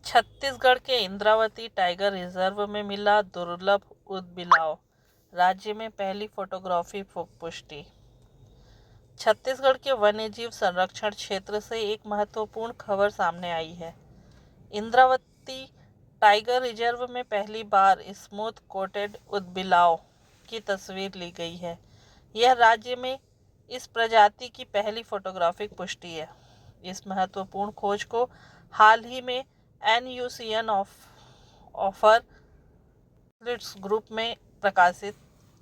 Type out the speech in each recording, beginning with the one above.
छत्तीसगढ़ के Indravati tiger reserve में मिला दुर्लभ ऊदबिलाव, राज्य में पहली फोटोग्राफी पुष्टि। छत्तीसगढ़ के वन्यजीव संरक्षण क्षेत्र से एक महत्वपूर्ण खबर सामने आई है। इंद्रावती टाइगर रिजर्व में पहली बार स्मूथ कोटेड ऊदबिलाव की तस्वीर ली गई है। यह राज्य में इस प्रजाति की पहली फोटोग्राफिक पुष्टि है। इस महत्वपूर्ण खोज को हाल ही में NUCN ऑफर ग्रुप में प्रकाशित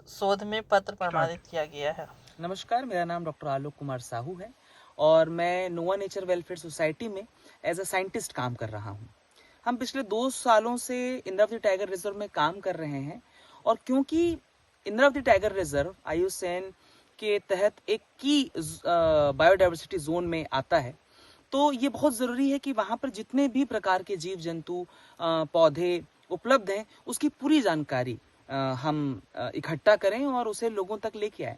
शोध में पत्र प्रमाणित किया गया है। नमस्कार, मेरा नाम डॉक्टर आलोक कुमार साहू है और मैं नोवा नेचर वेलफेयर सोसाइटी में एज अ साइंटिस्ट काम कर रहा हूँ। हम पिछले 2 सालों से इंद्रावती टाइगर रिजर्व में काम कर रहे हैं और क्योंकि इंद्रावती टाइगर रिजर्व IUCN के तहत एक की बायोडाइवर्सिटी जोन में आता है, तो ये बहुत ज़रूरी है कि वहाँ पर जितने भी प्रकार के जीव जंतु पौधे उपलब्ध हैं उसकी पूरी जानकारी हम इकट्ठा करें और उसे लोगों तक लेके आए।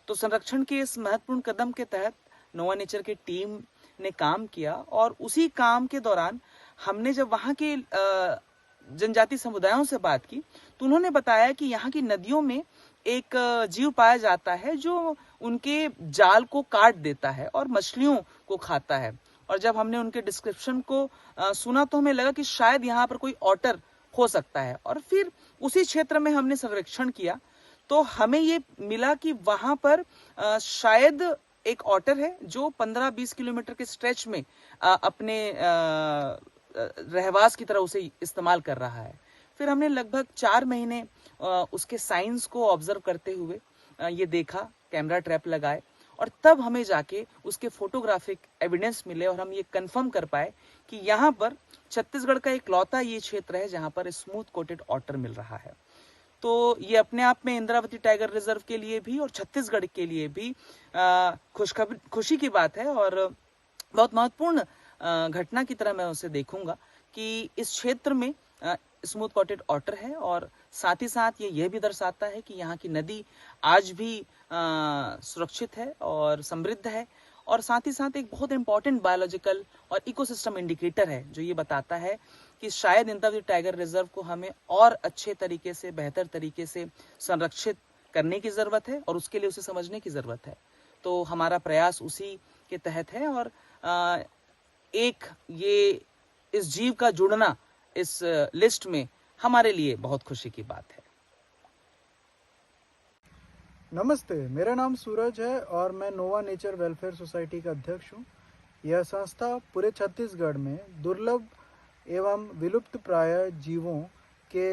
तो संरक्षण के इस महत्वपूर्ण कदम के तहत नोवा नेचर की टीम ने काम किया और उसी काम के दौरान हमने जब वहाँ के जनजाति समुदायों से बात की तो उन्होंने बताया कि यहाँ की नदियों में एक जीव पाया जाता है जो उनके जाल को काट देता है और मछलियों को खाता है। और जब हमने उनके डिस्क्रिप्शन को सुना तो हमें लगा कि शायद यहाँ पर कोई ऑटर हो सकता है और फिर उसी क्षेत्र में हमने सर्वेक्षण किया तो हमें ये मिला कि वहां पर शायद एक ऑटर है जो 15-20 किलोमीटर के स्ट्रेच में अपने रहवास की तरह उसे इस्तेमाल कर रहा है। फिर हमने लगभग 4 महीने उसके साइंस को ऑब्जर्व करते हुए ये देखा, कैमरा ट्रैप लगाए और तब हमें जाके उसके फोटोग्राफिक एविडेंस मिले और हम ये कंफर्म कर पाए कि यहाँ पर छत्तीसगढ़ का इकलौता ये क्षेत्र है जहाँ पर स्मूथ कोटेड ऑटर मिल रहा है। तो ये अपने आप में इंद्रावती टाइगर रिजर्व के लिए भी और छत्तीसगढ़ के लिए भी खुशी की बात है और बहुत महत्वपूर्ण घटना की तरह मैं उसे देखूंगा कि इस क्षेत्र में स्मूथ कोटेड ऑटर है और साथ ही साथ ये भी दर्शाता है कि यहाँ की नदी आज भी सुरक्षित है और समृद्ध है और साथ ही साथ एक बहुत इंपॉर्टेंट बायोलॉजिकल और इकोसिस्टम इंडिकेटर है जो ये बताता है कि शायद इंद्रावती टाइगर रिजर्व को हमें और अच्छे तरीके से, बेहतर तरीके से संरक्षित करने की जरूरत है और उसके लिए उसे समझने की जरूरत है। तो हमारा प्रयास उसी के तहत है और एक ये इस जीव का जुड़ना इस लिस्ट में हमारे लिए बहुत खुशी की बात है। नमस्ते, मेरा नाम सूरज है और मैं नोवा नेचर वेलफेयर सोसाइटी का अध्यक्ष हूँ। यह संस्था पूरे छत्तीसगढ़ में दुर्लभ एवं विलुप्त प्राय जीवों के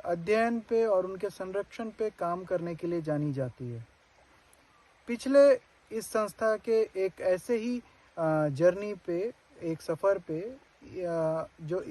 अध्ययन पे और उनके संरक्षण पे काम करने के लिए जानी जाती है। पिछले इस संस्था के एक ऐसे ही जर्नी पे, एक सफ़र पे जो